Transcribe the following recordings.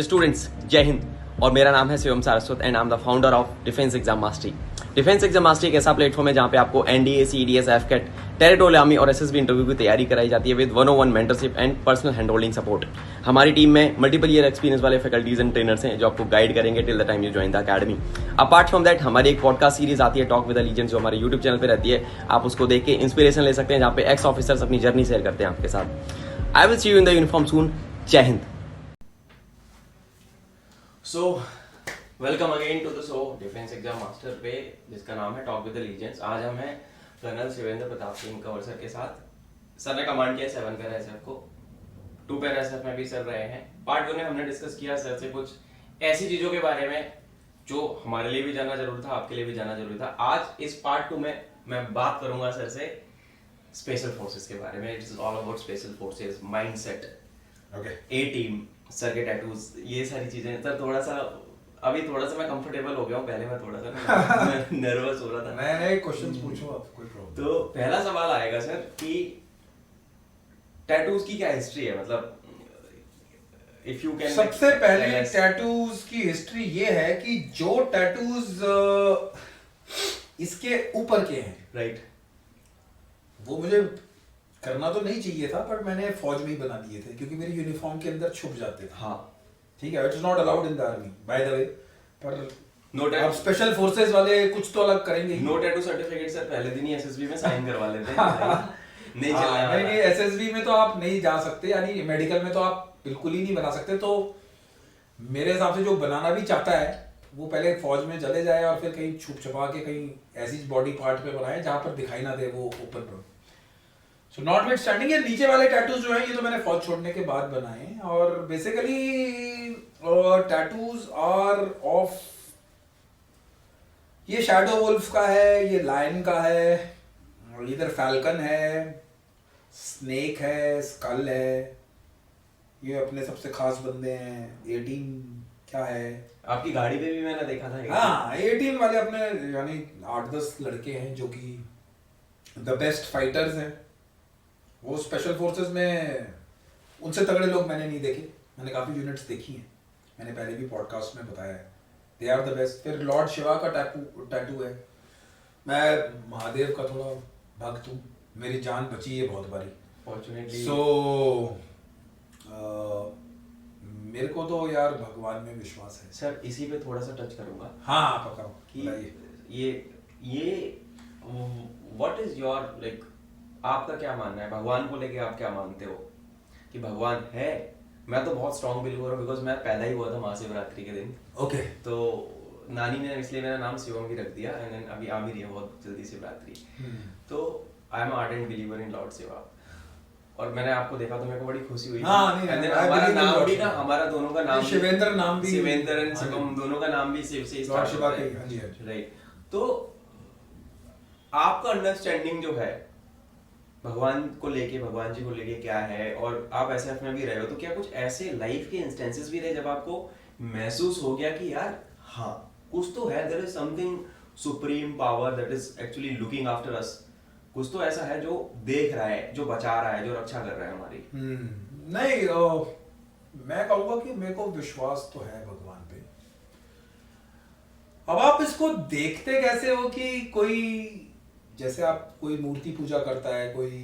Students, जय हिंद। और मेरा नाम है Shivam Saraswat and I am the founder of defence exam mastery. Defence exam mastery एक ऐसा प्लेटफॉर्म है जहाँ पे आपको एनडीए, सीडीएस, एफकेट, टेरिटोरियल आर्मी और एसएसबी इंटरव्यू की तैयारी कराई जाती है with 101 mentorship and personal hand holding support. हमारी टीम में मल्टीपल ईयर एक्सपीरियंस वाले फैकल्टीज एंड ट्रेनर्स हैं जो आपको गाइड करेंगे till the time you join the academy. Apart from that हमारी एक पॉडकास्ट सीरीज आती है टॉक विद द लीजेंड्स, जो हमारे यूट्यूब चैनल पर रहती है। आप उसको देख के इंस्पिरेशन ले सकते हैं, जहाँ पे एक्स ऑफिसर्स अपनी जर्नी शेयर करते हैं आपके साथ। I will see you in the uniform soon. Jai Hind. So welcome again to the show defence exam master पे, जिसका नाम है टॉक विद द लीजेंड्स। आज हम हैं कर्नल शिवेंद्र प्रताप सिंह कंवर सर के साथ। सर ने कमांड किया 7 पैरा एसएफ को, 2 पैरा एसएफ में भी सर रहे हैं। पार्ट 1 में हमने डिस्कस किया सर से कुछ ऐसी चीजों के बारे में जो हमारे लिए भी जानना जरूरी था, आपके लिए भी जानना जरूरी था। आज इस पार्ट 2 में मैं बात करूंगा सर से स्पेशल फोर्सेस के बारे में। It is all about special forces, mindset, A team, sir के टैटूज, ये सारी चीजें। सर थोड़ा सा मैं कंफर्टेबल हो गया हूँ, पहले मैं थोड़ा सा नर्वस हो रहा था। नए क्वेश्चंस पूछो आप, कोई प्रॉब्लम। तो पहला सवाल आएगा सर कि टैटूज की क्या हिस्ट्री है, मतलब इफ यू कैन। सबसे पहले टैटूज की हिस्ट्री ये है कि जो टैटूज इसके ऊपर के हैं, राइट, वो मुझे करना तो नहीं चाहिए था, पर मैंने फौज में ही बना दिए थे क्योंकि मेरी यूनिफॉर्म के अंदर छुप जाते थे। हाँ ठीक है, it is not allowed in the army by the way, पर नो अब स्पेशल फोर्सेस वाले कुछ तो अलग करेंगे ही। नो टैटू सर्टिफिकेट सर पहले दिन ही एसएसबी में साइन करवा लेते हैं। नहीं चलना नहीं, एसएसबी में तो आप नहीं जा सकते, यानी मेडिकल में तो आप बिल्कुल ही नहीं बना सकते। तो मेरे हिसाब से जो बनाना भी चाहता है वो पहले फौज में चले जाए और फिर कहीं छुप छुपा के कहीं ऐसी बॉडी पार्ट पे बनाए जहां पर दिखाई ना दे वो ओपन पर। सो नॉट विथ स्टैंडिंग, ये नीचे वाले टैटूज जो है ये तो मैंने फौज छोड़ने के बाद बनाए। और बेसिकली टैटूज आर ऑफ, ये शैडो वुल्फ का है, ये लायन का है, इधर फैल्कन है, स्नेक है, स्कल है, ये अपने सबसे खास बंदे हैं। 18 क्या है, आपकी गाड़ी पे भी मैंने देखा था। हाँ 18 वाले अपने यानी 8-10 लड़के हैं जो कि द बेस्ट फाइटर्स हैं। वो स्पेशल फोर्सेस में उनसे तगड़े लोग मैंने नहीं देखे, मैंने काफी यूनिट्स देखी हैं, मैंने पहले भी पॉडकास्ट में बताया है। They are the best. फिर लॉर्ड शिवा का टैटू है। मैं महादेव का थोड़ा भक्त हूँ, मेरी जान बची है बहुत बारी फॉर्चुनेटली। सो मेरे को तो यार भगवान में विश्वास है। सर इसी पे थोड़ा सा टच करूंगा। हाँ पकड़ो कि ये व्हाट इज योर लाइक, आपका क्या मानना है भगवान को लेके? आप क्या मानते हो कि भगवान है? मैं तो बहुत स्ट्रॉन्ग बिलीवर हूँ, बिकॉज मैं पैदा ही हुआ था महाशिवरात्रि के दिन। ओके। तो नानी ने इसलिए मेरा नाम शिवम भी रख दिया, एंड अभी आ भी रही है बहुत जल्दी शिवरात्रि। तो I am ardent believer in Lord Shiva, और मैंने आपको देखा तो मेरे को बड़ी खुशी हुई। हमारा नाम भी ना, हमारा दोनों का नाम शिवेंद्र नाम भी, शिवेंद्र एंड शिवम दोनों का नाम भी शिव से लॉर्ड शिवा के। राइट। तो आपका अंडरस्टैंडिंग जो है भगवान को लेके, भगवान जी को लेके क्या है? और आप एसएफ में भी रहे हो, तो क्या कुछ ऐसे लाइफ के इंस्टेंसेस भी रहे जब आपको महसूस हो गया कि यार हाँ कुछ तो है, there is something supreme power that is actually looking after us, कुछ तो ऐसा है जो देख रहा है, जो बचा रहा है, जो रक्षा कर रहा है हमारी? नहीं, मैं कहूंगा कि मेरे को विश्वास तो है भगवान पे। अब आप इसको देखते कैसे हो कि कोई, जैसे आप कोई मूर्ति पूजा करता है, कोई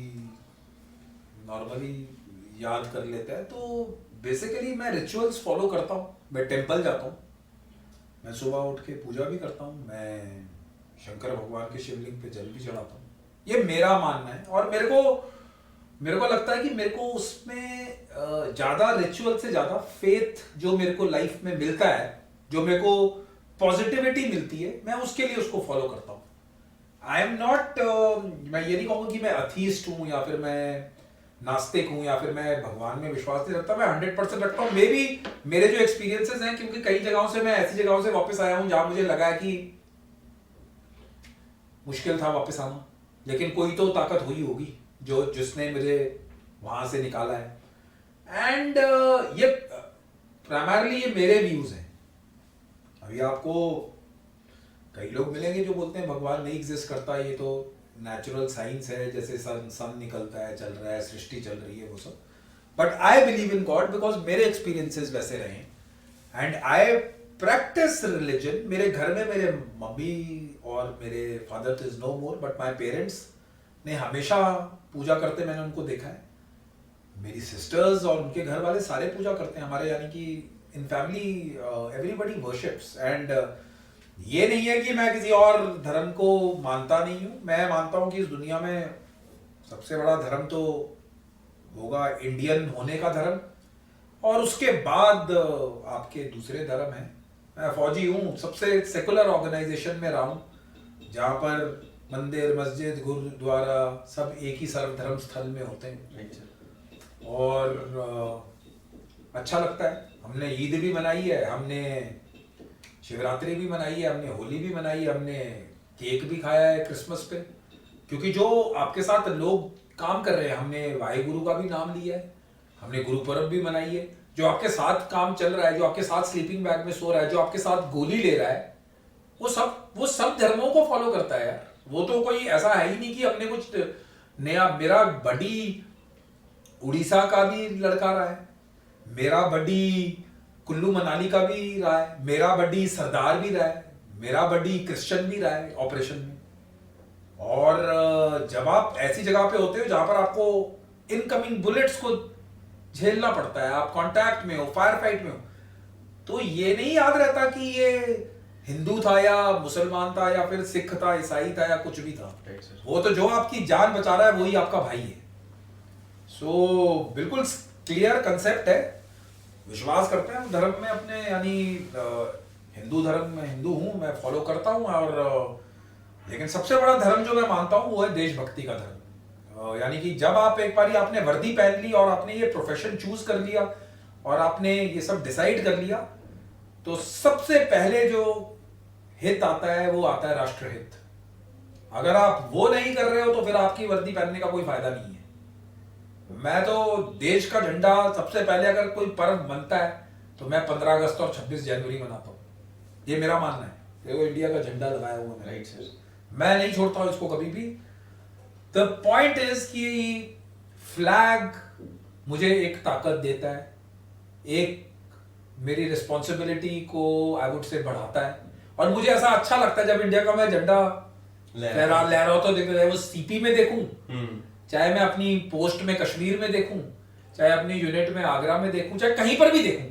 नॉर्मली याद कर लेता है, तो बेसिकली मैं रिचुअल्स फॉलो करता हूँ। मैं टेंपल जाता हूँ, मैं सुबह उठ के पूजा भी करता हूँ, मैं शंकर भगवान के शिवलिंग पे जल भी चढ़ाता हूँ। ये मेरा मानना है, और मेरे को लगता है कि मेरे को उसमें ज्यादा रिचुअल से ज्यादा फेथ जो मेरे को लाइफ में मिलता है, जो मेरे को पॉजिटिविटी मिलती है, मैं उसके लिए उसको फॉलो करता हूँ। आई एम नॉट, मैं ये नहीं कहूँगा कि मैं अथीस्ट हूँ या फिर मैं नास्तिक हूँ या फिर मैं भगवान में विश्वास नहीं रखता। मैं 100% रखता हूँ। मे बी मेरे जो एक्सपीरियंसेस हैं, क्योंकि कई जगहों से मैं ऐसी जगहों से वापस आया हूँ जहां मुझे लगा है कि मुश्किल था वापस आना, लेकिन कोई तो ताकत हुई होगी जिसने मुझे वहां से निकाला है। एंड ये प्राइमरली ये मेरे व्यूज हैं। अभी आपको कई लोग मिलेंगे जो बोलते हैं भगवान नहीं एग्जिस्ट करता, ये तो नेचुरल साइंस है, जैसे सन निकलता है, चल रहा है, सृष्टि चल रही है, वो सब। But I believe in God because मेरे एक्सपीरियंसेस वैसे रहे हैं। And I practice religion. मेरे घर में मेरे मम्मी और मेरे father is no more, but my parents ने हमेशा पूजा करते मैंने उनको देखा है. मेरी सिस्टर्स और उनके घर वाले सारे पूजा करते हैं हमारे, यानी कि in family everybody worships. And ये नहीं है कि मैं किसी और धर्म को मानता नहीं हूँ. मैं मानता हूँ कि इस दुनिया में सबसे बड़ा धर्म तो होगा इंडियन होने का धर्म, और उसके बाद आपके दूसरे धर्म हैं. मैं फौजी हूँ, सबसे सेकुलर ऑर्गेनाइजेशन में रहा हूँ जहाँ पर मंदिर, मस्जिद, गुरुद्वारा सब एक ही सर्वधर्म स्थल में होते हैं. और अच्छा लगता है. हमने ईद भी मनाई है, हमने शिवरात्रि भी मनाई है, हमने होली भी मनाई है, हमने केक भी खाया है क्रिसमस पे, क्योंकि जो आपके साथ लोग काम कर रहे हैं, हमने वाहिगुरु का भी नाम लिया है, हमने गुरु पर्व भी मनाई है. जो आपके साथ काम चल रहा है, जो आपके साथ स्लीपिंग बैग में सो रहा है, जो आपके साथ गोली ले रहा है, वो सब धर्मों को फॉलो करता है यार. वो तो कोई ऐसा है ही नहीं कि हमने कुछ नया. मेरा बडी उड़ीसा का भी लड़का रहा है, मेरा बडी कुल्लू मनाली का भी रहा है, मेरा बडी सरदार भी रहा है, मेरा बडी क्रिश्चियन भी रहा है ऑपरेशन में. और जब आप ऐसी जगह पे होते हो जहां पर आपको इनकमिंग बुलेट्स को झेलना पड़ता है, आप कांटेक्ट में हो, फायर फाइट में हो, तो ये नहीं याद रहता कि ये हिंदू था या मुसलमान था या फिर सिख था, ईसाई था या कुछ भी था. वो तो जो आपकी जान बचा रहा है वही आपका भाई है. सो बिल्कुल क्लियर कंसेप्ट है. विश्वास करते हैं हम धर्म में अपने, यानी हिंदू धर्म में हिंदू हूं मैं, फॉलो करता हूं. और लेकिन सबसे बड़ा धर्म जो मैं मानता हूं वो है देशभक्ति का धर्म. यानी कि जब आप एक बारी आपने वर्दी पहन ली और आपने ये प्रोफेशन चूज कर लिया और आपने ये सब डिसाइड कर लिया, तो सबसे पहले जो हित आता है वो आता है राष्ट्रहित. अगर आप वो नहीं कर रहे हो तो फिर आपकी वर्दी पहनने का कोई फायदा नहीं है. मैं तो देश का झंडा सबसे पहले, अगर कोई पर्व बनता है तो मैं 15 अगस्त और 26 जनवरी मनाता हूँ. ये मेरा मानना है. देखो इंडिया का झंडा लगाया हुआ है, राइट सर, मैं नहीं छोड़ता हूँ इसको कभी भी. द पॉइंट इज कि फ्लैग मुझे एक ताकत देता है, एक मेरी रिस्पॉन्सिबिलिटी को आई वुड से बढ़ाता है. और मुझे ऐसा अच्छा लगता है जब इंडिया का मैं झंडा लहरा हो, तो चाहे वो सीपी में देखूं, चाहे मैं अपनी पोस्ट में कश्मीर में देखूं, चाहे अपनी यूनिट में आगरा में देखूं, चाहे कहीं पर भी देखूं,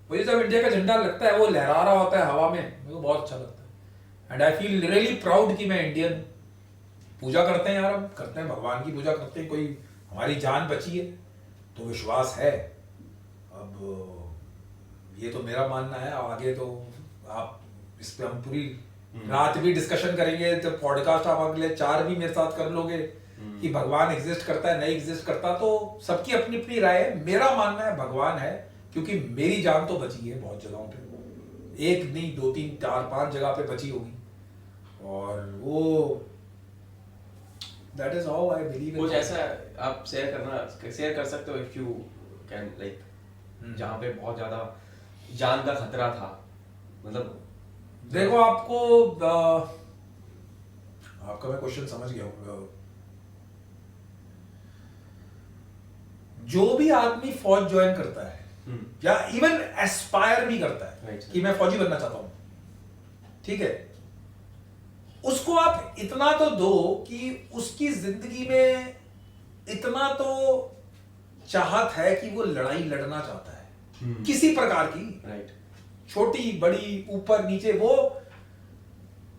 मुझे जब इंडिया का झंडा लगता है, वो लहरा रहा होता है हवा में, मेरे को बहुत अच्छा लगता है. And I feel really proud कि मैं इंडियन. पूजा करते हैं यार, हम करते हैं, भगवान की पूजा करते हैं. कोई हमारी जान बची है तो विश्वास है. अब ये तो मेरा मानना है. आगे तो आप इस पे हम पूरी रात भी डिस्कशन करेंगे, तो पॉडकास्ट आप अगले 4 भी मेरे साथ कर लोगे कि भगवान एग्जिस्ट करता है नहीं एग्जिस्ट करता. तो सबकी अपनी अपनी राय है. मेरा मानना है भगवान है, क्योंकि मेरी जान तो बची है बहुत जगहों पे, एक नहीं 2 3 4 5 जगह पे बची होगी. और वो that is how I believe. कुछ ऐसा आप शेयर कर सकते हो इफ यू कैन, लाइक जहाँ पे बहुत ज्यादा जान का खतरा था, मतलब. देखो आपको आपका मैं क्वेश्चन समझ गया हूँ. जो भी आदमी फौज ज्वाइन करता है या इवन एस्पायर भी करता है कि मैं फौजी बनना चाहता हूं, ठीक है, उसको आप इतना तो दो कि उसकी जिंदगी में इतना तो चाहत है कि वो लड़ाई लड़ना चाहता है किसी प्रकार की, राइट, छोटी बड़ी ऊपर नीचे. वो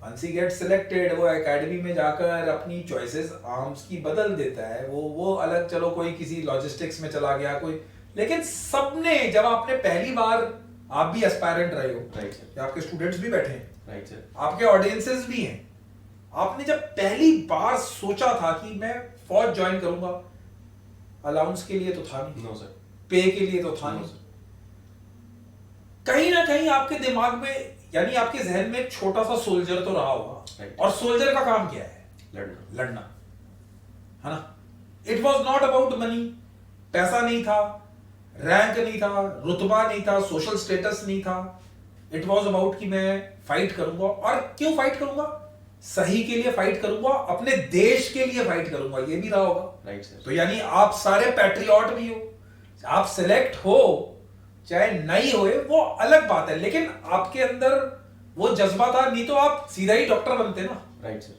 once he gets selected, वो एकेडमी में जाकर अपनी चॉइसेस आर्म्स की बदल देता है. वो अलग, चलो कोई किसी लॉजिस्टिक्स में चला गया कोई, लेकिन सबने जब आपने पहली बार, आप भी एस्पायरेंट रहे हो, राइट सर, आपके स्टूडेंट्स भी बैठे हैं, राइट सर, आपके ऑडियंसेस भी हैं, आपने जब पहली बार सोचा था कि मैं फौज ज्वाइन करूंगा, अलाउंस के लिए तो था नहीं, नो सर, पे के लिए तो था नहीं, कहीं ना कहीं आपके दिमाग में, यानी आपके जहन में एक छोटा सा सोल्जर तो रहा होगा. और सोल्जर का काम क्या है? लड़ना, है ना. It was not about money. पैसा नहीं था, रैंक नहीं था, रुतबा नहीं था, सोशल स्टेटस नहीं था. इट वॉज अबाउट कि मैं फाइट करूंगा. और क्यों फाइट करूंगा? सही के लिए फाइट करूंगा, अपने देश के लिए फाइट करूंगा. ये भी रहा होगा, राइट सर. तो यानी आप सारे पैट्रियट भी हो. आप सिलेक्ट हो चाहे नहीं होए वो अलग बात है, लेकिन आपके अंदर वो जज्बा था, नहीं तो आप सीधा ही डॉक्टर बनते ना, राइट सर,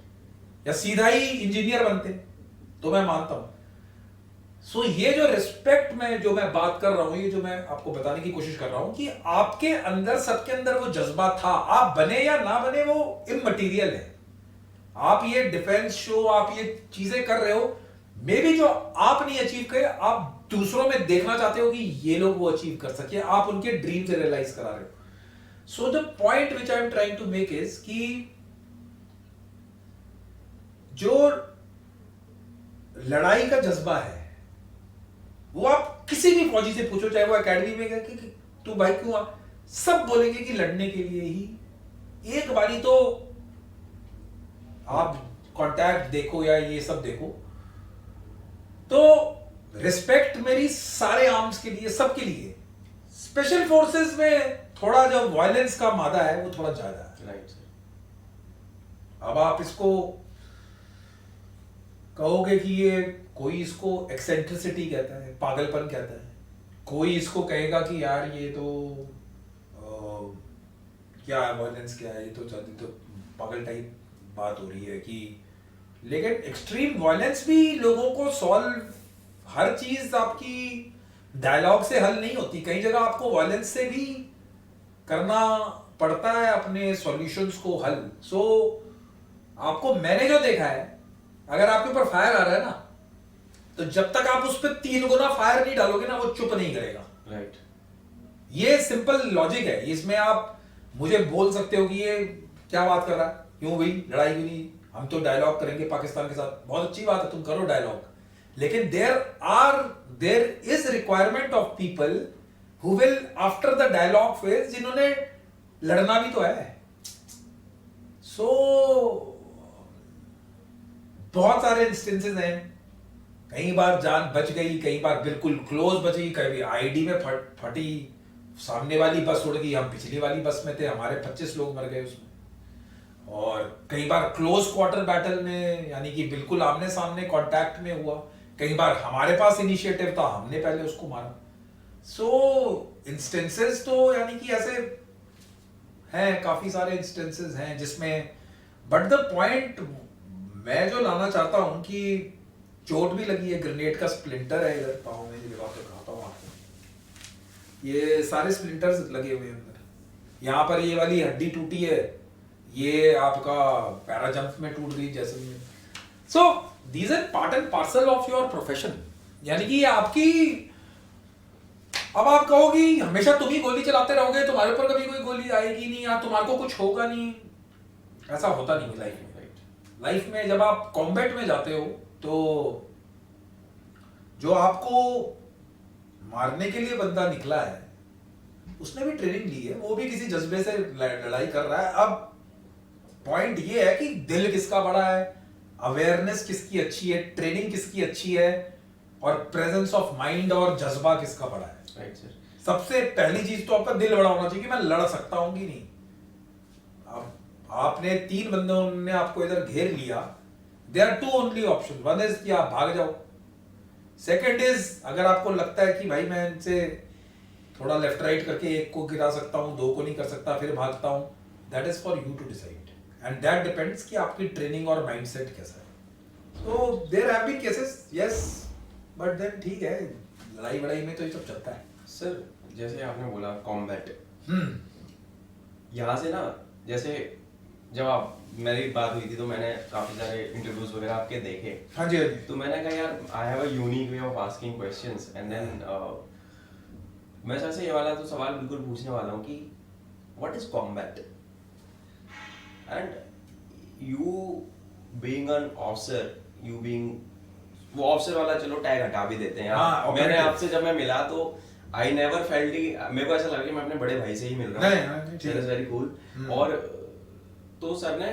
या सीधा ही इंजीनियर बनते, तो मैं मानता हूं। सो ये जो रिस्पेक्ट में जो मैं बात कर रहा हूं, ये जो मैं आपको बताने की कोशिश कर रहा हूं कि आपके अंदर, सबके अंदर वो जज्बा था, आप बने या ना बने वो इममटीरियल है। आप ये डिफेंस शो, आप ये चीजें कर रहे हो, मे बी जो आप नहीं अचीव करे, आप दूसरों में देखना चाहते हो कि ये लोग वो अचीव कर सके, आप उनके ड्रीम से रियलाइज करा रहे हो। So the point which I am trying to make is कि जो लड़ाई का जज्बा है वो आप किसी भी फौजी से पूछो, चाहे वो एकेडमी में गए कि तू भाई क्यों आ, सब बोलेंगे कि लड़ने के लिए ही। एक बारी तो आप कांटेक्ट देखो या ये सब देखो, तो रिस्पेक्ट मेरी सारे आर्म्स के लिए, सबके लिए। स्पेशल फोर्सेस में थोड़ा जो वायलेंस का मादा है वो थोड़ा ज्यादा है। राइट सर, अब आप इसको कहोगे कि ये कोई इसको एक्सेंट्रिसिटी कहता है, पागलपन कहता है, कोई इसको कहेगा कि यार ये तो क्या वायलेंस क्या है, ये तो पागल टाइप बात हो रही है कि, लेकिन एक्सट्रीम वायलेंस भी लोगों को सॉल्व, हर चीज आपकी डायलॉग से हल नहीं होती, कई जगह आपको वायलेंस से भी करना पड़ता है अपने सॉल्यूशंस को हल। सो आपको, मैंने जो देखा है, अगर आपके ऊपर फायर आ रहा है ना, तो जब तक आप उस पर 3 गुना फायर नहीं डालोगे ना, वो चुप नहीं करेगा। राइट, ये सिंपल लॉजिक है। इसमें आप मुझे बोल सकते हो कि ये क्या बात कर रहा है, क्यों भाई लड़ाई भी नहीं, हम तो डायलॉग करेंगे पाकिस्तान के साथ, बहुत अच्छी बात है, तुम करो डायलॉग, लेकिन there is requirement of people who will after the dialogue phase, जिन्होंने लड़ना भी तो है। सो बहुत सारे इंस्टेंसेस हैं, कई बार जान बच गई, कई बार बिल्कुल क्लोज बची, कभी आईडी में फटी, सामने वाली बस उड़ गई, हम पिछली वाली बस में थे, हमारे 25 लोग मर गए उसमें। और कई बार क्लोज क्वार्टर बैटल में, यानी कि बिल्कुल आमने सामने कांटेक्ट में हुआ, कई बार हमारे पास इनिशिएटिव था, हमने पहले उसको मारा। सो इंस्टेंसेस तो यानी कि ऐसे हैं, काफी सारे इंस्टेंसेस हैं जिसमें, बट द पॉइंट मैं जो लाना चाहता हूं कि चोट भी लगी है, ग्रेनेड का स्प्लिंटर है इधर पाँव में, लगा के दिखाता हूं आपको, ये सारे स्प्लिंटर्स लगे हुए हैं अंदर। यहाँ पर ये वाली हड्डी टूटी है, ये आपका पैरा जंप में टूट गई Jaisalmer. So these are part and parcel of your profession, यानी कि आपकी, अब आप कहोगे हमेशा तुम ही गोली चलाते रहोगे, तुम्हारे ऊपर कभी कोई गोली आएगी नहीं, या तुम्हारे को कुछ होगा नहीं, ऐसा होता नहीं लाइफ में। लाइफ में जब आप कॉम्बैट में जाते हो, तो जो आपको मारने के लिए बंदा निकला है, उसने भी ट्रेनिंग ली है, वो भी किसी जज्बे से लड़ाई कर रहा है। अब पॉइंट ये है कि दिल किसका बड़ा है, अवेयरनेस किसकी अच्छी है, ट्रेनिंग किसकी अच्छी है, और प्रेजेंस ऑफ माइंड और जज्बा किसका बड़ा है। राइट सर, सबसे पहली चीज तो आपका दिल बड़ा होना चाहिए कि मैं लड़ सकता हूं कि नहीं। अब आपने 3 बंदों ने आपको इधर घेर लिया, there are 2 only option, one is कि आप भाग जाओ, सेकंड इज अगर आपको लगता है कि भाई मैं इनसे थोड़ा लेफ्ट राइट करके एक को गिरा सकता हूं, 2 को नहीं कर सकता, फिर भागता हूं, that is for you to decide, and that depends कि आपकी ट्रेनिंग और माइंडसेट कैसा है। तो there have been cases, yes, but then ठीक है, लड़ाई वड़ाई में तो ये सब चलता है। सर जैसे आपने बोला कॉम्बैट, यहाँ से ना, जैसे जब आप, मेरी बात हुई थी तो मैंने काफी सारे इंटरव्यूज वगैरह आपके देखे। हाँ जी, हाँ जी। तो मैंने कहा यार I have a unique way of asking questions, and then मैं सर से ये वाला तो सवाल बिल्कुल पूछने वाला हूँ कि what is combat, and you being an officer, you being, वो ऑफिसर वाला चलो टैग हटा भी देते हैं। हाँ, मैंने आपसे जब मैं मिला तो आई नेवर फेल्ट, मेरे को ऐसा लगा कि मैं अपने बड़े भाई से ही मिल रहा हूँ, इट इज वेरी कूल। और तो सर ने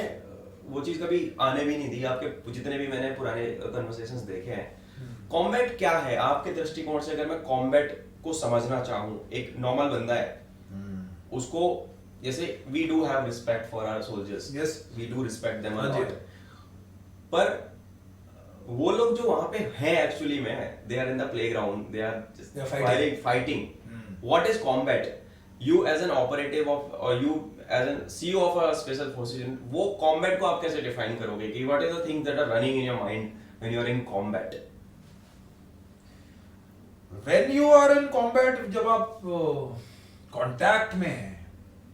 वो चीज कभी आने भी नहीं दी, आपके जितने भी मैंने पुराने कन्वर्सेशंस देखे हैं। कॉम्बैट क्या है आपके दृष्टिकोण से, अगर मैं कॉम्बैट को समझना चाहूँ, एक नॉर्मल बंदा है उसको, जैसे we do have respect for our soldiers, yes, we do respect them a lot, पर वो लोग जो वहां पे हैं एक्चुअली में, they are in the playground, they are fighting, what is combat? You as an operative of or you as an CEO of a special forces unit, वो combat को आप कैसे define करोगे कि what is the things that are running in your mind when you are in combat? When you are in combat, जब आप contact में हैं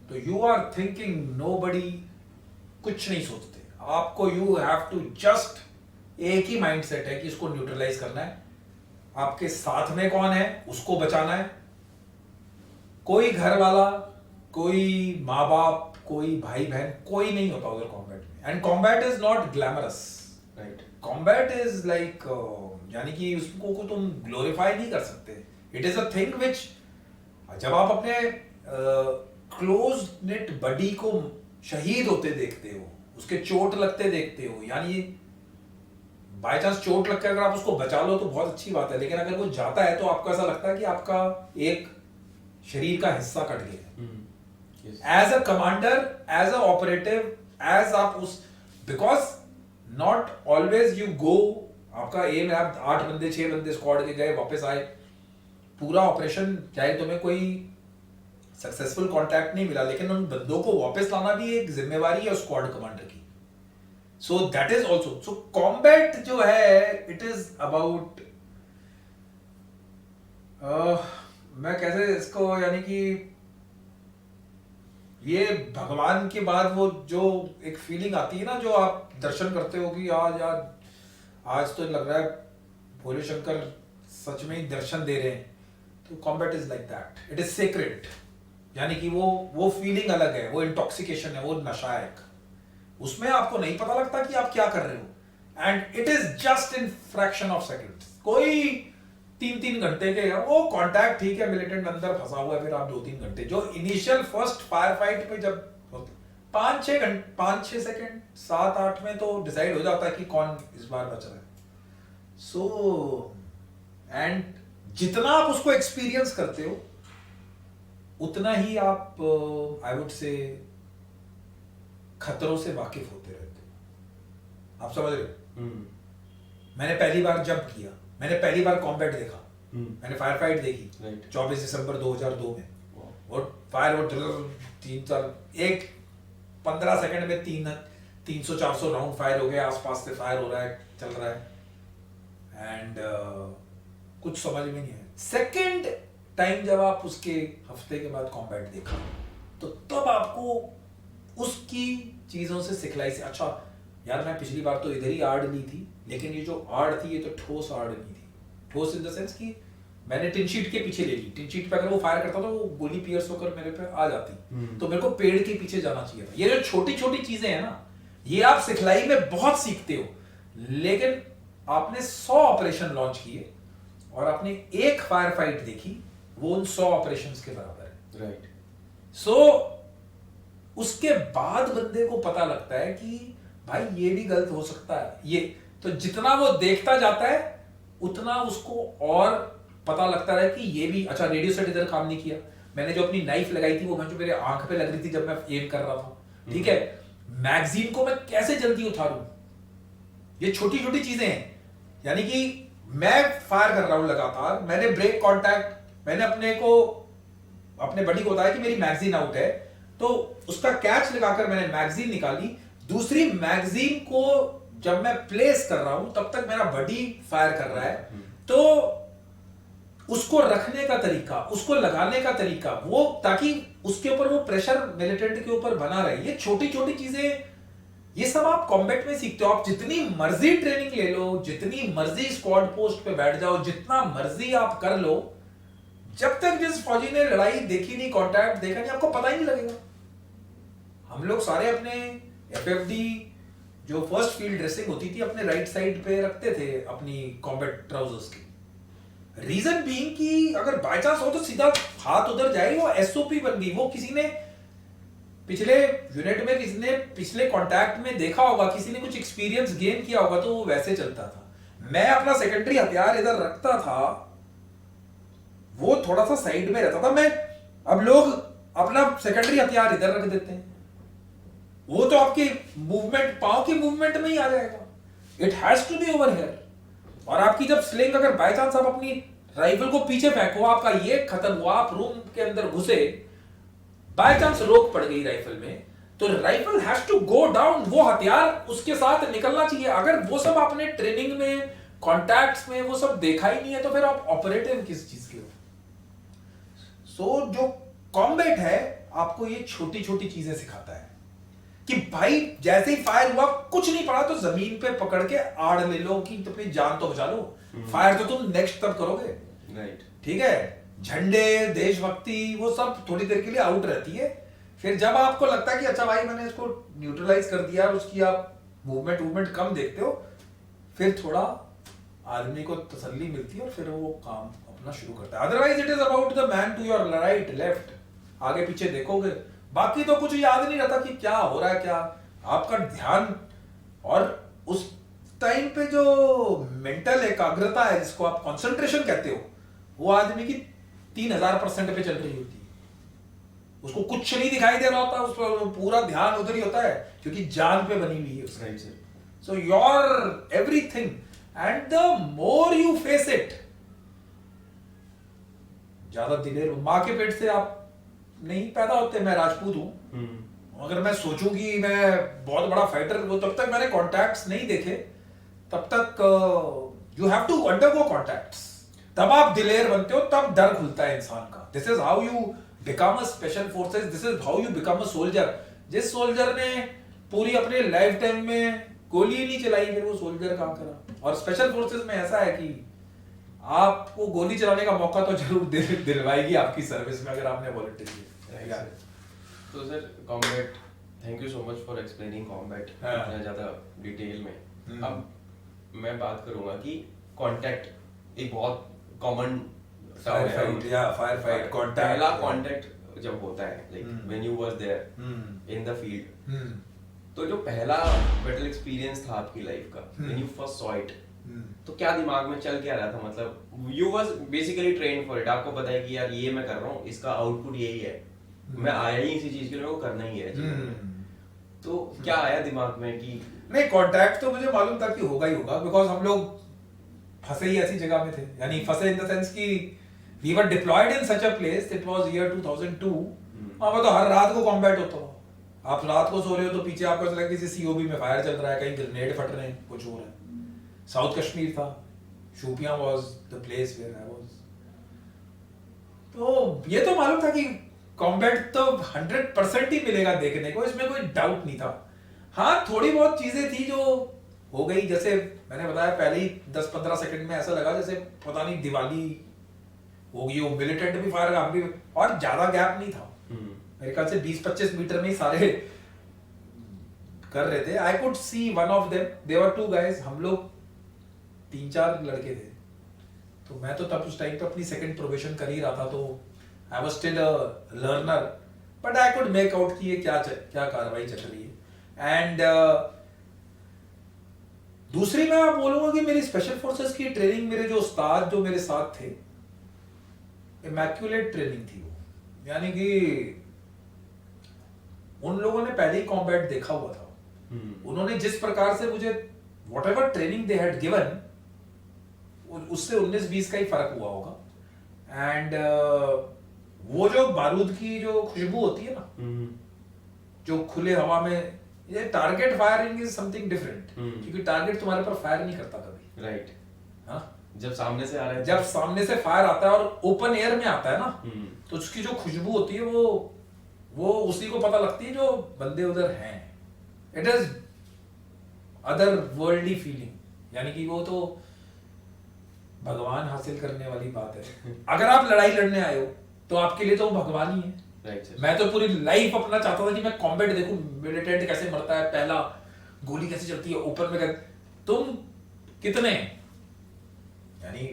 तो यू आर थिंकिंग नोबडी, कुछ नहीं सोचते आपको, यू हैव टू जस्ट एक ही माइंडसेट है कि इसको न्यूट्रलाइज करना है, आपके साथ में कौन है उसको बचाना है, कोई घर वाला, कोई माँ बाप, कोई भाई बहन, कोई नहीं होता उधर कॉम्बैट में. And combat is not glamorous, right. Combat is like, यानी कि उसको को तुम ग्लोरीफाई नहीं कर सकते. It is a thing which, जब आप अपने क्लोज नेट बडी को शहीद होते देखते हो, उसके चोट लगते देखते हो, यानी बाय चांस चोट लगकर अगर आप उसको बचा लो तो बहुत अच्छी बात है, लेकिन अगर वो जाता है तो आपको ऐसा लगता है कि आपका एक शरीर का हिस्सा कट गया. As a commander, as a operative, as आप उस, because not always you go, आपका एम है आप 8 बंदे 6 बंदे स्क्वाड के गए वापस आए, पूरा ऑपरेशन चाहे तुम्हें कोई सक्सेसफुल कॉन्टैक्ट नहीं मिला, लेकिन उन बंदों को वापस लाना भी एक जिम्मेवारी है स्क्वाड कमांडर की. So that is also, so combat जो है इट इज अबाउट, मैं कैसे इसको, यानी कि ये भगवान के बाद वो जो एक फीलिंग आती है ना, जो आप दर्शन करते हो कि आज तो लग रहा है भोले शंकर सच में ही दर्शन दे रहे हैं, तो combat is like that, it is sacred. यानी कि वो फीलिंग अलग है, वो इंटॉक्सिकेशन है, वो नशा है, उसमें आपको नहीं पता लगता कि आप क्या कर रहे हो, and it is just in fraction of seconds. कोई 3-3 घंटे के, वो कांटेक्ट ठीक है, मिलिटेंट अंदर फंसा हुआ है, फिर आप 2-3 घंटे, जो इनिशियल फर्स्ट फायर फाइट में जब 5-6 घंटे, 5-6 सेकंड, 7-8 में तो डिसाइड हो जाता है कि कौन इस बार बच रहा है. सो एंड जितना आप उसको एक्सपीरियंस करते हो उतना ही आप, आई वुड से, खतरों से वाकिफ होते रहते हो. आप समझ रहे हो? मैंने पहली बार जंप किया, मैंने पहली बार कॉम्बैट देखा, मैंने फायर फाइट देखी 24 दिसंबर 2002 में, और फायर 15 सेकंड में 300-400 राउंड फायर हो गए, आसपास से फायर हो रहा है, चल रहा है, एंड कुछ समझ में नहीं आया. सेकंड टाइम जब आप उसके हफ्ते के बाद कॉम्बैट देखा, तो तब आपको उसकी चीजों से सिखलाई से, अच्छा यार मैं पिछली बार तो इधर ही आड़ ली थी, लेकिन ये जो आड़ थी ये तो ठोस आड़ नहीं थी. ठोस इन द सेंस कि मैंने टिन शीट के पीछे ले ली, टिन शीट पे अगर वो फायर करता तो वो गोली पियर्स होकर मेरे पे आ जाती, तो मेरे को पेड़ के पीछे जाना चाहिए था. ये जो छोटी छोटी चीजें हैं ना, ये आप सिखलाई में बहुत सीखते हो, लेकिन आपने 100 ऑपरेशन लॉन्च किए और आपने एक फायर फाइट देखी, वो उन 100 ऑपरेशंस के बराबर है. राइट. सो उसके बाद बंदे को पता लगता है कि भाई ये भी गलत हो सकता है. ये तो जितना वो देखता जाता है उतना उसको और पता लगता है कि ये भी, अच्छा रेडियो सेट इधर काम नहीं किया, मैंने जो अपनी नाइफ लगाई थी वो जो मेरे आंख पे लग रही थी जब मैं एम कर रहा था, ठीक है, मैगजीन को मैं कैसे जल्दी उतारूं, ये छोटी छोटी चीजें हैं. यानी कि मैं फायर कर रहा हूं लगातार, मैंने ब्रेक कांटेक्ट, मैंने अपने बडी को बताया कि मेरी मैगजीन आउट है, तो उसका कैच लगाकर मैंने मैगजीन निकाली, दूसरी मैगजीन को जब मैं प्लेस कर रहा हूं तब तक मेरा बडी फायर कर रहा है, तो उसको रखने का तरीका, उसको लगाने का तरीका, वो ताकि उसके ऊपर वो प्रेशर मिलिटेंट के ऊपर बना रहे. ये छोटी छोटी चीजें, ये सब आप कॉम्बैट में सीखते हो. आप जितनी मर्जी ट्रेनिंग ले लो, जितनी मर्जी स्क्वाड पोस्ट पे बैठ जाओ, जितना मर्जी आप कर लो, जब तक जिस फौजी ने लड़ाई देखी नहीं, कांटेक्ट देखा नहीं, आपको पता ही नहीं लगेगा. हम लोग सारे अपने एफएफडी जो फर्स्ट फील्ड ड्रेसिंग होती थी अपने राइट साइड पे रखते थे अपनी कॉम्बैट ट्राउजर्स की. रीजन बीइंग कि अगर बाय चांस हो तो सीधा हाथ उधर जाए, वो एसओपी बन गई. वो किसी ने पिछले यूनिट में, किसी ने पिछले कांटेक्ट में देखा होगा, किसी ने कुछ एक्सपीरियंस गेन किया होगा, तो वो वैसे चलता था. मैं अपना सेकेंडरी हथियार इधर रखता था, वो थोड़ा सा साइड में रहता था. मैं, अब लोग अपना सेकेंडरी हथियार इधर रख देते हैं, वो तो आपकी मूवमेंट, पांव की मूवमेंट में ही आ जाएगा. It has to be over here. और आपकी जब स्लिंग, अगर बाय चांस आप अपनी राइफल को पीछे फेंको, आपका ये खत्म हुआ, आप रूम के अंदर घुसे, बाय चांस रोक पड़ गई राइफल में, तो rifle has to go down, वो हथियार उसके साथ निकलना चाहिए। अगर वो सब आपने ट्रेनिंग में, कॉन्टैक्ट्स में वो सब देखा ही नहीं है, तो फिर आप ऑपरेटिव किस चीज के हो? सो जो कॉम्बैट है आपको ये छोटी छोटी चीजें सिखाता है कि भाई जैसे ही फायर हुआ, कुछ नहीं पड़ा तो जमीन पे पकड़ के आड़ ले लो कि अपनी जान तो बचा लो। फायर तो तुम नेक्स्ट तब करोगे, राइट। ठीक है। झंडे, देशभक्ति, वो सब थोड़ी देर के लिए आउट रहती है। फिर जब आपको लगता है कि अच्छा भाई मैंने इसको न्यूट्रलाइज कर दिया, और उसकी आप मूवमेंट कम देखते हो, फिर थोड़ा आदमी को तसल्ली मिलती है और फिर वो काम अपना शुरू करता है। Otherwise it is about the man to your right left, आगे पीछे देखोगे, बाकी तो कुछ याद नहीं रहता कि क्या हो रहा है, क्या आपका ध्यान। और उस टाइम पे जो मेंटल एकाग्रता है, जिसको आप कंसंट्रेशन कहते हो, वो आदमी की 3000% पे चल रही होती है। उसको कुछ नहीं दिखाई दे रहा होता, उसका पूरा ध्यान उधर ही होता है, क्योंकि जान पे बनी हुई है उसकी। Right sir. So your everything, and the more you face it, ज्यादा दिलेर। माँ के पेट से आप नहीं पैदा होते, मैं राजपूत हूं, अगर मैं सोचूं कि मैं बहुत बड़ा फाइटर, वो तब तक मैंने कॉन्टैक्ट्स नहीं देखे, तब तक you have to undergo contacts, तब आप दिलेर बनते हो, तब डर खुलता है इंसान का। This is how you become a special forces, this is how you become a soldier. जिस सोल्जर ने पूरी अपने लाइफ टाइम में गोली ही नहीं चलाई, फिर वो सोल्जर कहां करा। और स्पेशल फोर्सेस में ऐसा है कि आपको गोली चलाने का मौका तो जरूर दिलवाएगी आपकी सर्विस में, अगर आपने वॉलंटियर किया। तो sir combat, thank you so much for explaining combat इतना ज़्यादा डिटेल में। अब मैं बात करूंगा कि कांटेक्ट एक बहुत कॉमन फायर फाइट कांटेक्ट, पहला कांटेक्ट जब होता है, like when you was there in the field, तो जो पहला बैटल एक्सपीरियंस था आपकी लाइफ का, when you first saw it, तो क्या दिमाग में चल क्या रहा था? मतलब you was basically train for it, आपको पता है कि यार ये मैं कर रहा हूँ, इसका आउटपुट यही है, मैं आया ही इसी चीज के लिए, वो करना ही है जीवन में। तो क्या आया दिमाग में कि नहीं, कांटेक्ट तो मुझे मालूम था कि होगा ही होगा, बिकॉज हम लोग फंसे ही ऐसी जगह में थे, यानी फंसे इन द सेंस कि we were deployed in such a place, it was year 2002, वहां पर तो हर रात को कॉम्बैट होता था। आप रात को सो रहे हो तो पीछे आपको ऐसा लगा किसी सीओबी में फायर चल रहा है, कहीं ग्रेनेड फट रहे हैं, कुछ हो रहा है। साउथ कश्मीर था, Shopian was the place where I was. तो ये तो मालूम था कि कॉम्बैट तो 100% ही मिलेगा देखने को, इसमें कोई डाउट नहीं था। हाँ, थोड़ी बहुत चीजें थी जो हो गई, जैसे मैंने बताया पहले ही 10-15 सेकंड में ऐसा लगा जैसे पता नहीं दिवाली होगी, वो मिलिटेंट भी फायर, हम भी, और ज्यादा गैप नहीं था, मेरे ख्याल से 20-25 मीटर में ही सारे कर रहे थे। I could see one of them, there were 2 guys, हम लोग 3-4 लड़के थे। तो मैं तो तब उस टाइम पे अपनी सेकंड प्रोबेशन कर ही रहा था, तो I was still a learner, but I could make out कि ये क्या कार्रवाई चल रही है। एंड दूसरी मैं बोलूंगा कि मेरी स्पेशल फोर्सेस की ट्रेनिंग, मेरे जो उस्ताद जो मेरे साथ थे, इमैक्युलेट ट्रेनिंग थी वो, यानी कि उन लोगों ने पहले ही कॉम्बैट देखा हुआ था। उन्होंने जिस प्रकार से मुझे whatever training they had given, उससे 19-20 का ही फर्क हुआ होगा। एंड वो जो बारूद की जो खुशबू होती है ना, जो खुले हवा में, ये target firing is something different, क्योंकि टारगेट तुम्हारे पर फायर नहीं करता कभी, राइट। हाँ, जब सामने से आ रहा है, जब सामने से फायर आता है और ओपन एयर में आता है ना, तो उसकी जो खुशबू होती है वो उसी को पता लगती है जो बंदे उधर हैं। It is other worldly feeling, यानी कि वो तो भगवान हासिल करने वाली बात है। अगर आप लड़ाई लड़ने आए हो तो आपके लिए तो वो भगवान ही है। राइट। मैं तो पूरी लाइफ अपना चाहता था कि मैं कॉम्बैट देखूं, मिलिटेंट कैसे मरता है, पहला गोली कैसे चलती है ओपन में। तुम कितने, यानी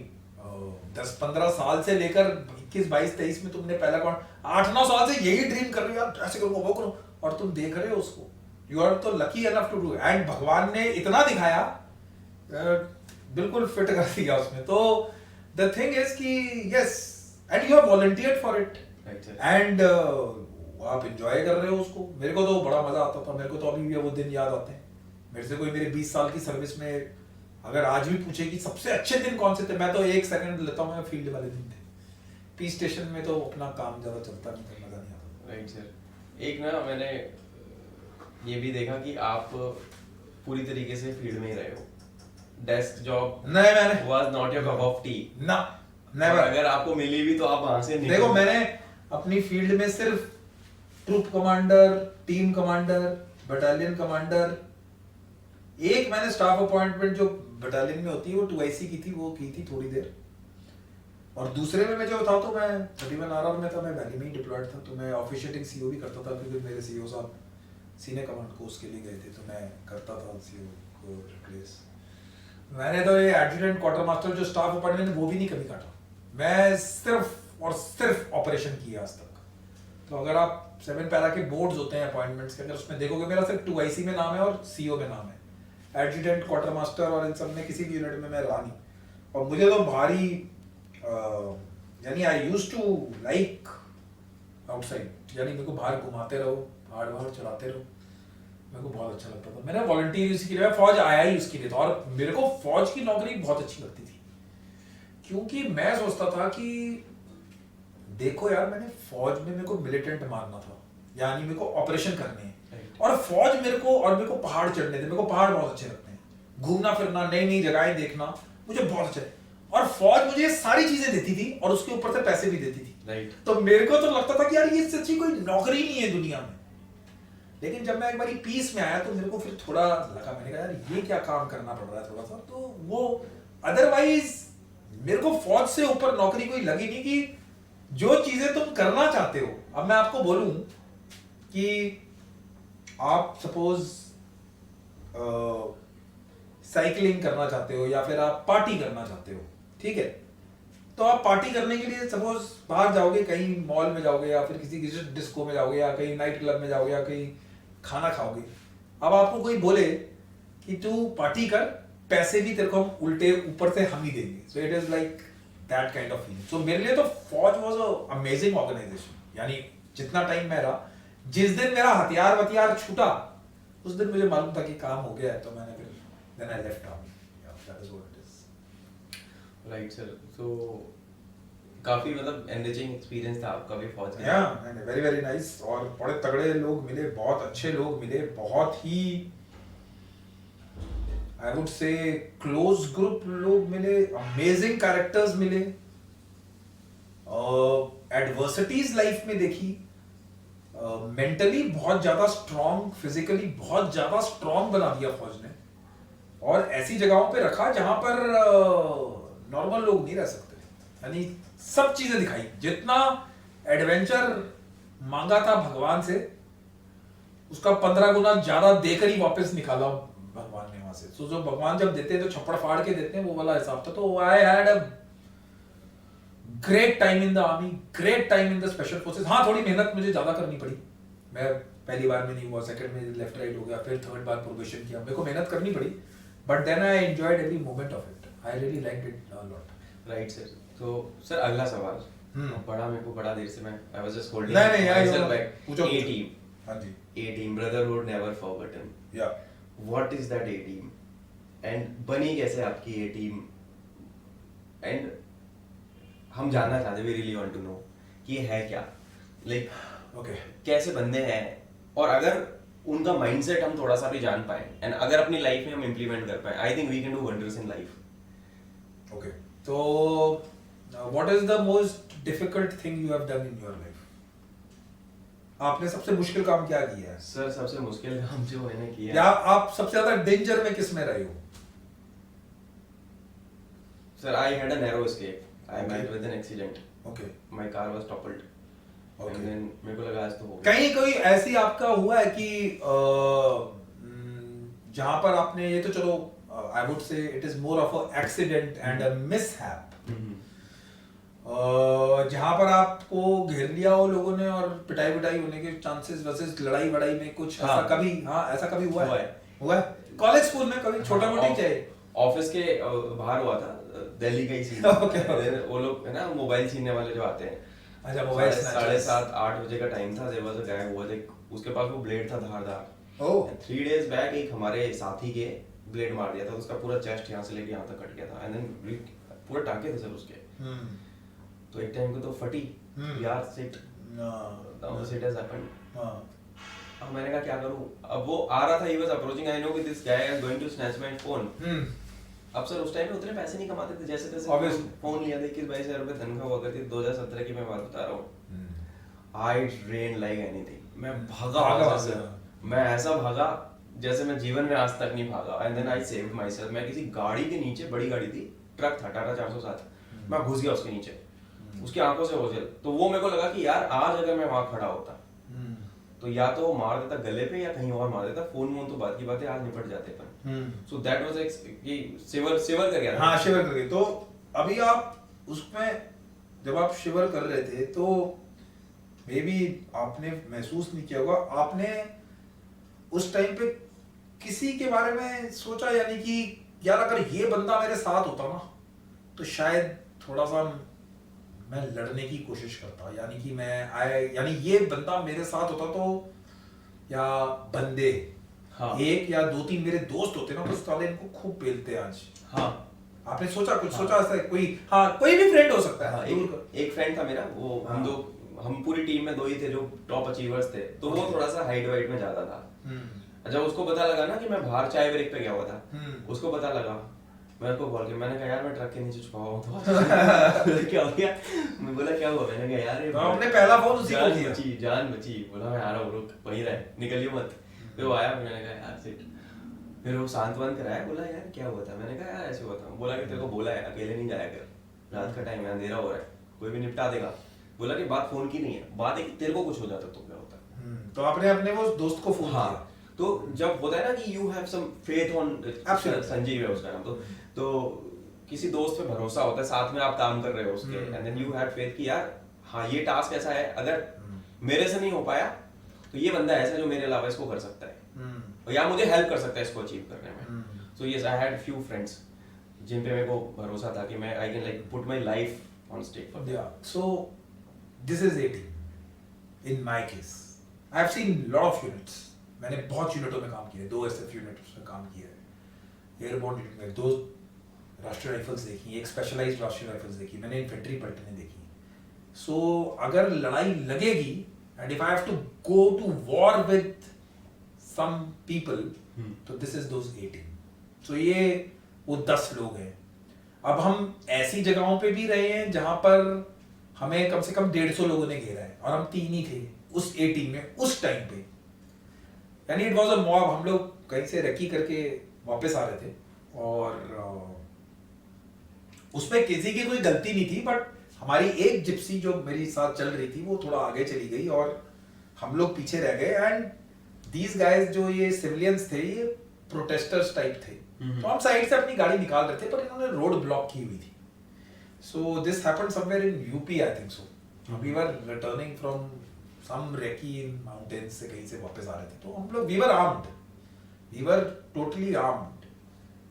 10-15 साल से लेकर 21-22-23 में तुमने पहला 8-9 साल से यही ड्रीम कर रहे हो, यार ऐसे करूंगा वो करूं, और तुम देख रहे हो उसको। यू आर तो lucky enough to do, and भगवान ने इतना दिखाया, बिल्कुल फिट कर दिया उसमें। तो द थिंग इज कि yes, and you have volunteered for it, and आप एंजॉय कर रहे हो उसको। मेरे को तो बड़ा मजा आता था, मेरे को तो अभी भी वो दिन याद आते हैं। मेरे से कोई मेरे 20 साल की सर्विस में अगर आज भी पूछे कि सबसे अच्छे दिन कौन से थे, मैं तो 1 सेकंड लेता हूँ, फील्ड वाले दिन थे। पी स्टेशन में तो अपना काम ज्यादा चलता नहीं था, मजा नहीं आता। Right sir. एक ना मैंने ये भी देखा कि आप पूरी तरीके से फील्ड में ही रहे हो, डेस्क जॉब नहीं, मैंने was not your cup of T ना, और नेवर। अगर आपको मिली भी तो आप वहां से निकल देखो मैंने अपनी फील्ड में सिर्फ troop commander, team commander, battalion commander, एक मैंने स्टाफ अपॉइंटमेंट जो बटालियन में होती है वो 2IC की थी, वो की थी थोड़ी देर। और दूसरे में मैं जो था तो मैं 31 RR में था, मैं वैली में ही डिप्लॉयड था, तो मैं ऑफिशिएटिंग सीओ भी करता था, क्योंकि मेरे सीओ साहब सीनियर कमांड कोर्स के लिए गए थे, तो मैं करता था सीओ को रिप्लेस। मैंने तो ये एडजुटेंट क्वार्टर मास्टर जो स्टाफ अपॉइंटमेंट वो भी नहीं कभी काटा, मैं सिर्फ और सिर्फ ऑपरेशन किया आज तक। तो अगर आप 7 पैरा के बोर्ड्स होते हैं अपॉइंटमेंट्स के, अगर उसमें देखोगे मेरा सिर्फ 2IC में नाम है और सीओ में नाम है। एडजुटेंट क्वार्टर मास्टर और इन सब में किसी भी यूनिट में मैं रहा नहीं। और मुझे तो भारी यानी I used to like outside, यानी मेरे को बाहर घुमाते रहो, पहाड़ वहाड़ चलाते रहो, मेरे को बहुत अच्छा लगता था। मैंने वॉलंटियर इसके लिए, फौज आया ही उसके लिए था, और मेरे को फौज की नौकरी बहुत अच्छी लगती थी, क्योंकि मैं सोचता था कि देखो यार, मैंने फौज में मेरे को मिलिटेंट मारना था, यानी मेरे को ऑपरेशन करने हैं, और फौज मेरे को पहाड़ चढ़ने थे, मेरे को पहाड़ बहुत अच्छे लगते हैं, घूमना फिरना, नई नई जगहें देखना मुझे बहुत अच्छा है, और फौज मुझे ये सारी चीजें देती थी और उसके ऊपर से पैसे भी देती थी। राइट। तो मेरे को तो लगता था कि यार ये सच्ची कोई नौकरी नहीं है दुनिया में। लेकिन जब मैं एक बार पीस में आया तो मेरे को फिर थोड़ा लगा, मैंने कहा यार ये क्या काम करना पड़ रहा है थोड़ा सा, तो वो अदरवाइज मेरे को फौज से ऊपर नौकरी कोई लगी नहीं, कि जो चीजें तुम करना चाहते हो। अब मैं आपको बोलूं कि आप सपोज साइकिलिंग करना चाहते हो या फिर आप पार्टी करना चाहते हो, ठीक है, तो आप पार्टी करने के लिए सपोज बाहर जाओगे, कहीं मॉल में जाओगे या फिर किसी डिस्को में जाओगे या कहीं नाइट क्लब में जाओगे या कहीं खाना खाओगे। अब आपको कोई बोले कि तू पार्टी कर, पैसे भी तेरे को हम उल्टे ऊपर से हम ही देंगे, so it is like that kind of feeling. So मेरे लिए तो फौज वाज अ अमेजिंग ऑर्गेनाइजेशन। यानी जितना टाइम मैं रहा, जिस दिन मेरा हथियार छूटा उस दिन मुझे मालूम था कि काम हो गया है, तो मैंने फिर then I left army. That is what it is. Right sir. So काफी मतलब एनरिचिंग एक्सपीरियंस था आपका भी फौज या वेरी वेरी नाइस, और बड़े तगड़े लोग मिले, बहुत अच्छे लोग मिले, बहुत ही I would say close group लोग मिले, अमेजिंग कैरेक्टर्स मिले, एडवर्सिटीज लाइफ में देखी, मेंटली बहुत ज्यादा स्ट्रांग, फिजिकली बहुत ज्यादा स्ट्रांग बना दिया फौज ने, और ऐसी जगहों पे रखा जहां पर नॉर्मल लोग नहीं रह सकते। यानी सब चीजें दिखाई, जितना एडवेंचर मांगा था भगवान से उसका 15 गुना ज्यादा देकर ही वापस निकाला भगवान ने वहां से। तो जो भगवान जब देते हैं तो छप्पड़ फाड़ के देते हैं, वो वाला हिसाब था। तो आई had a great time in the army, great time in the special forces. हाँ, थोड़ी मेहनत मुझे ज्यादा करनी पड़ी, मैं पहली बार में नहीं हुआ, सेकंड में लेफ्ट राइट हो गया, फिर थर्ड बार प्रोबेशन किया, मेरे को मेहनत करनी पड़ी, but then I enjoyed every moment of it, I really liked it a lot. Right sir. तो सर अगला सवाल बड़ा, मेरे को बड़ा देर से मैं आई वाज जस्ट होल्डिंग नहीं यार, myself back. पूछो। A team. हाँ जी। A team, brotherhood never forgotten. या What is that A team? And बनी कैसे आपकी A team? And हम जानना चाहते, we really want to know कि ये है क्या, like ओके। कैसे बंदे हैं, और अगर उनका माइंडसेट हम थोड़ा सा भी जान पाए एंड अगर अपनी लाइफ में हम इम्प्लीमेंट कर पाए, I think we can do wonders in life. Okay, तो what is the most difficult thing you have done in your life? आपने सबसे मुश्किल काम क्या किया है? सर सबसे मुश्किल काम जो मैंने किया, या आप सबसे ज्यादा डेंजर में किस में रहे हो? Sir I had a narrow escape, I Okay. Met with an accident, okay my car was toppled Okay. And then मेरे को लगा आज तो हो गया। कहीं कोई ऐसी आपका हुआ है कि जहां पर आपने, ये तो चलो आई वुड से it is more of a accident and a mishap, जहां पर आपको घेर लिया हो लोगों ने और पिटाई विटाई होने के चांसेस वर्सेस लड़ाई वड़ाई में कुछ हाँ। ऐसा कभी, हाँ ऐसा कभी हुआ हुआ है? है। हुआ है कॉलेज स्कूल में कभी, छोटा मोटी चाहे? ऑफिस के बाहर हुआ था, दिल्ली का ही सीन। Okay. Then वो लोग है ना मोबाइल छीनने वाले जो आते हैं, अच्छा, मोबाइल 7:30-8 बजे का टाइम था, देयर वाज अ गाय हुआ, उसके पास वो ब्लेड था धारदार। ओह 3 days बैक एक हमारे साथी के ब्लेड मार दिया था, तो उसका पूरा चेस्ट यहाँ से लेके यहाँ तक कट गया था, एंड देन पूरे टांके थे सर उसके। तो एक टाइम को तो फटी यार, सिट सिट हैज हैपेंड। अब मैंने कहा क्या करूं, अब वो आ रहा था, he was approaching, I know कि this guy is going to snatch my phone. अब सर उस टाइम में उतने पैसे नहीं कमाते थे, जैसे तैसे फोन लिया था, 21-22 रुपए तनख्वाह हुआ करती थी, 2017 की मैं बात बता रहा हूँ। आई रेन लाइक एनीथिंग, मैं भागा से, मैं ऐसा भागा जैसे मैं जीवन में आज तक नहीं भागा, and then I saved myself. मैं किसी गाड़ी के नीचे, बड़ी गाड़ी थी, ट्रक था टाटा 407, मैं घुस गया उसके नीचे, उसकी आंखों से ओझल। तो वो मेरे को लगा कि यार आज अगर मैं वहां खड़ा होता तो या तो वो मार देता गले पे या कहीं और मार देता, फोन वोन तो बात की बात है, आज निपट जाते अपन। सो दैट वाज कि शिवर कर गया। हाँ, शिवर कर गए। तो अभी आप उसमें जब आप शिवर कर रहे थे तो मे बी आपने महसूस नहीं किया होगा, आपने उस टाइम पे किसी के बारे में सोचा, यानी कि यार अगर ये बंदा मेरे साथ होता ना तो शायद थोड़ा सा मैं लड़ने की कोशिश करता, यानी कि यानी ये बंदा मेरे साथ होता तो, या बंदे, हाँ, एक या 2-3 मेरे दोस्त होते ना तो साले इनको खूब पेलते आज। हाँ, आपने सोचा कुछ? हाँ, सोचा ऐसा कोई? हाँ, कोई भी फ्रेंड हो सकता है। हाँ, एक फ्रेंड था मेरा, वो हाँ, हम पूरी टीम में 2 ही थे जो टॉप अचीवर्स थे, तो वो थोड़ा सा हाइट वाइट में ज्यादा था। जब उसको पता लगा ना कि मैं बाहर चाय ब्रेक पे गया हुआ था, उसको पता लगा, मैं उसको कॉल किया, मैंने कहा यार मैं ट्रक के नीचे छुपा हुआ तो क्या हो गया? मैं बोला क्या हुआ? मैंने कहा यार ये तो आपने पहला फोन उसी को दिया? जान बची। बोला मैं आ रहा हूँ, रुक वहीं रहे, निकलियो मत। फिर वो आया, मैंने कहा यार सिट, फिर वो सांत्वन कराया, बोला यार क्या हुआ था? मैंने कहा यार ऐसे हुआ था। बोला कि तेरे को बोला है अकेले नहीं जाया कर, रात का टाइम है, अंधेरा हो रहा है, कोई भी निपटा देगा। बोला कि बात फोन की नहीं है, बात है कि तेरे को कुछ हो जाता तो क्या होता। तो आपने अपने वो दोस्त को फोन किया? तो जब होता है ना कि you have some faith on, Sanjeev है उसका नाम, तो किसी दोस्त पे भरोसा होता है, साथ में आप काम कर रहे हो उसके, and then you have faith कि यार हाँ ये टास्क ऐसा है, अगर मेरे से नहीं हो पाया तो ये बंदा ऐसा जो मेरे अलावा इसको कर सकता है, और या मुझे हेल्प कर सकता है इसको अचीव करने में। So yes, I had few friends जिन पे मेरे को भरोसा था कि मैं I can like put my life on stake for them. So this is 18 in my case. I have seen lot of units, मैंने बहुत यूनिटों में काम किया, 2 SF यूनिट्स में काम किया है, एयरबोर्न यूनिट में 2 राष्ट्रीय राइफल्स देखी, एक स्पेशलाइज्ड राष्ट्रीय राइफल्स देखी, मैंने इन्फेंट्री पलटने देखी। सो अगर लड़ाई लगेगी and if I have to go to war with some people, तो दिस इज दोस 18। सो ये वो 10 लोग हैं। अब हम ऐसी जगहों पे भी रहे हैं जहां पर हमें कम से कम 150 लोगों ने घेरा है, और हम 3 ही थे उस 18 में उस टाइम पे, यानी इट वाज अ मॉब। हम लोग कहीं से रेकी करके वापस आ रहे थे, और उसमें किसी की कोई गलती नहीं थी, बट हमारी एक जिप्सी जो मेरी साथ चल रही थी वो थोड़ा आगे चली गई और हम लोग पीछे रह गए। एंड दीज गाइज जो ये सिविलियंस थे, ये प्रोटेस्टर्स टाइप थे, तो हम साइड से अपनी गाड़ी निकाल रहे थे, पर इन्होंने रोड ब्लॉक की हुई थी। So this happened somewhere in UP, I think so. We were returning from some recce in mountains से कहीं से वापस आ रहे थे, तो हम लोग we were armed, we were totally armed,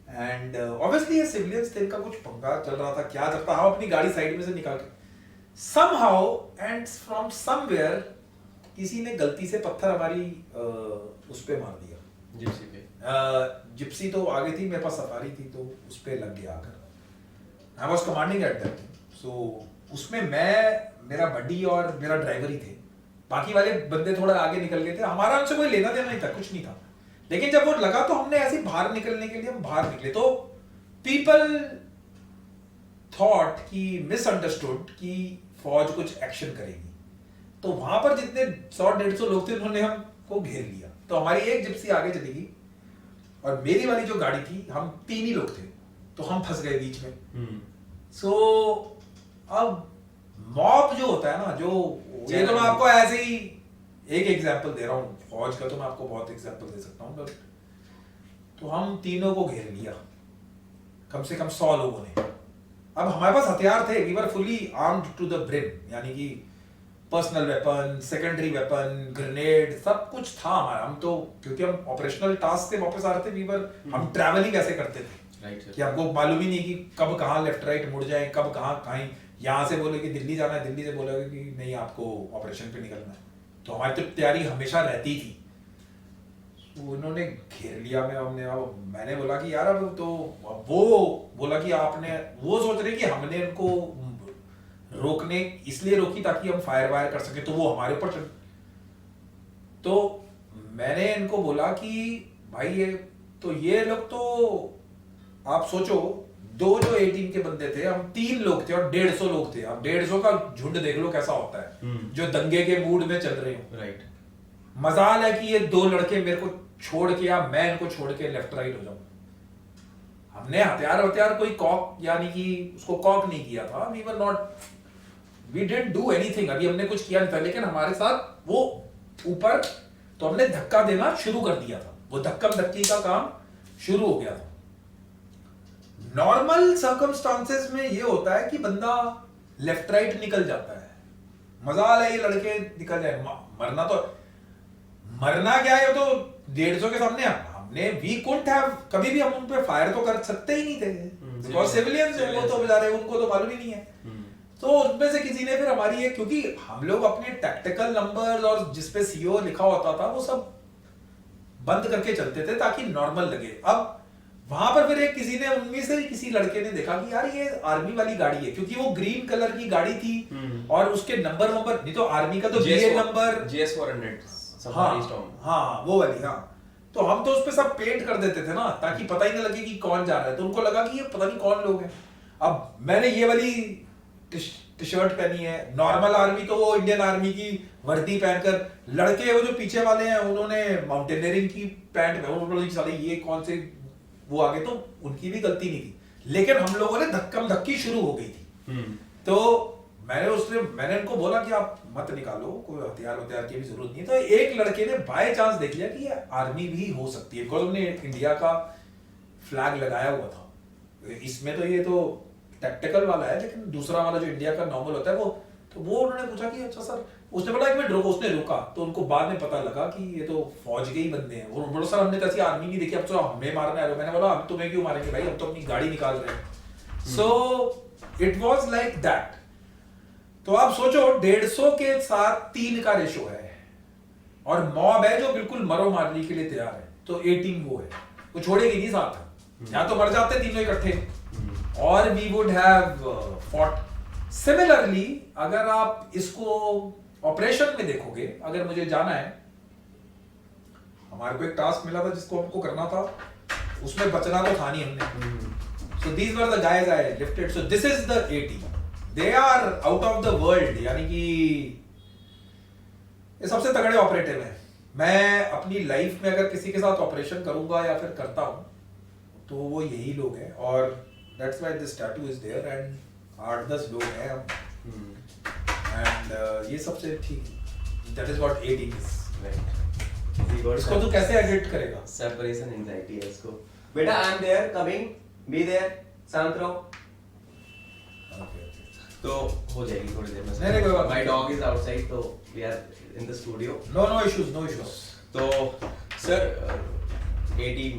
and obviously ये सिविलियंस थे, इनका कुछ पंगा चल रहा था, क्या करता, हम अपनी गाड़ी साइड में से निकाल के somehow and from somewhere किसी ने गलती से पत्थर हमारी उस पे मार दिया, जिप्सी पे। जिप्सी तो आगे थी, मेरे पास सफारी थी, तो उस पे लग गया आकर। I was commanding at that, so उसमें मैं, मेरा बड्डी और मेरा ड्राइवर ही थे, बाकी वाले बंदे थोड़ा आगे निकल गए थे, हमारा उनसे कोई लेना देना नहीं था, कुछ नहीं था। लेकिन जब वो लगा तो हमने ऐसे बाहर निकलने के लिए हम बाहर निकले, तो पीपल थॉट कि मिसअंडरस्टूड कि फौज कुछ एक्शन करेगी, तो वहां पर जितने 100-150 लोग थे उन्होंने हमको घेर लिया। तो हमारी एक जिप्सी आगे चली गई और मेरी वाली जो गाड़ी थी, हम 3 ही लोग थे, तो हम फंस गए बीच में। सो अब मॉब जो होता है ना, जो ये तो मैं आपको ऐसे ही एक एग्जांपल दे रहा हूँ, फौज का तो मैं आपको बहुत एग्जांपल दे सकता हूँ, तो हम तीनों को घेर लिया, कम से कम 100 लोगों ने। अब हमारे पास हथियार थे, we were fully armed to the brim, यानी कि personal weapon, secondary weapon, grenade, सब कुछ था हमारा। हम तो क्योंकि हम ऑपरेशनल टास्क से वापस आ रहे थे, हम ट्रैवलिंग ऐसे करते थे कि हमको मालूम ही नहीं कि कब कहाँ लेफ्ट राइट मुड़ जाए, कब कहाँ कहीं, यहाँ से बोले कि दिल्ली जाना है, दिल्ली से बोलोगे कि नहीं आपको ऑपरेशन पे निकलना है, तो हमारी तो तैयारी हमेशा रहती थी। उन्होंने घेर लिया मैं हमने अब मैंने बोला कि यार अब तो वो बोला कि आपने वो सोच रहे कि हमने उनको रोकने इसलिए रोकी ताकि हम फायर वायर कर सके तो वो हमारे ऊपर चढ़। तो मैंने इनको बोला कि भाई ये लोग तो आप सोचो दो जो ए टीम के बंदे थे हम 3 लोग थे और 150 लोग थे। अब 150 का झुंड देख लो कैसा होता है जो दंगे के मूड में चल रहे हो। राइट। मजाल है कि ये 2 लड़के मेरे को छोड़ के या मैं इनको छोड़ के लेफ्ट राइट हो जाऊं। हमने हथियार कोई कॉक यानी कि उसको कॉक नहीं किया था। We didn't do anything. अभी हमने कुछ किया नहीं था लेकिन हमारे साथ वो ऊपर तो हमने धक्का देना शुरू कर दिया था। वो धक्कम धक्की का काम शुरू हो गया था। नॉर्मल सर्कमस्टांसेस में ये होता है कि बंदा लेफ्ट राइट निकल जाता है। मजाल है ये लड़के निकल जाए। मरना क्या है तो 150 के सामने हमने वी कुडंट हैव कभी भी हम उन पे फायर तो कर सकते ही नहीं थे बिकॉज़ सिविलियंस है वो तो बेचारे उनको तो मालूम ही नहीं है। तो उनमें से किसी ने फिर हमारी ये क्योंकि हम लोग अपने टैक्टिकल नंबर्स और जिसपे सीओ लिखा होता था वो सब बंद करके चलते थे ताकि नॉर्मल लगे। अब वहां पर फिर एक किसी ने उनमें से किसी लड़के ने देखा कि यार ये आर्मी वाली गाड़ी है क्योंकि वो ग्रीन कलर की गाड़ी थी और उसके नंबर नहीं तो आर्मी का तो बीए नंबर GS400 हाँ वो वाली। हाँ तो हम तो उस पे सब पेंट कर देते थे ना ताकि पता ही ना लगे कि कौन जा रहा है। तो उनको लगा कि ये पता नहीं कौन लोग हैं। अब मैंने ये वाली टी शर्ट पहनी है। नॉर्मल आर्मी तो वो इंडियन आर्मी की वर्दी पहनकर लड़के वो जो पीछे वाले हैं उन्होंने माउंटेनियरिंग की पैंट पहनी। ये कौन से वो आगे तो उनकी भी गलती नहीं थी लेकिन हम लोगों ने धक्कम धक्की शुरू हो गई थी। तो मैंने उनको बोला कि आप मत निकालो कोई हथियार की भी जरूरत नहीं। तो एक लड़के ने बाय चांस देख लिया कि ये आर्मी भी हो सकती है बिकॉज हमने इंडिया का फ्लैग लगाया हुआ था। इसमें तो ये तो टैक्टिकल वाला है लेकिन दूसरा वाला जो इंडिया का नॉर्मल होता है वो उन्होंने पूछा कि अच्छा सर उसने बोला एक मिनट रुको। उसने रुका तो उनको बाद में पता लगा कि ये तो फौज के ही बंदे हैं। और बोलो सर हमने तो ऐसी आर्मी नहीं देखी अब तो हमें मारने आ रहे हो। मैंने बोला हम तुम्हें क्यों मारेंगे भाई हम तो अपनी गाड़ी निकाल रहे हैं। So it was like that. तो आप सोचो 150 के साथ 3 का रेशो है और मॉब है जो बिल्कुल मरो मारने के लिए तैयार है। तो ए टीम वो है वो छोड़ेगी नहीं साथ। या तो मर जाते तीनों इकट्ठे और we would have fought. Similarly अगर आप इसको ऑपरेशन में देखोगे अगर मुझे जाना है हमारे को एक टास्क मिला था जिसको हमको करना था उसमें बचना तो था नहीं हमने। So these were the guys I lifted. So this is the A team. They are out of the world यानी कि ये सबसे तगड़े ऑपरेटिव हैं। मैं अपनी लाइफ में अगर किसी के साथ ऑपरेशन करूंगा या फिर करता हूं तो वो यही लोग हैं और that's why this tattoo is there and 8-10 लोग हैं हम एंड ये सबसे ठीक है। That is what a team is. इसको तू कैसे एडिट करेगा? सेपरेशन एंजाइटी है इसको। बेटा I am there coming be there शांत रहो। तो हो जाएगी थोड़ी देर में। नहीं कोई बात। माय डॉग इज आउटसाइड तो we are in the studio. No issues. तो सर ए टीम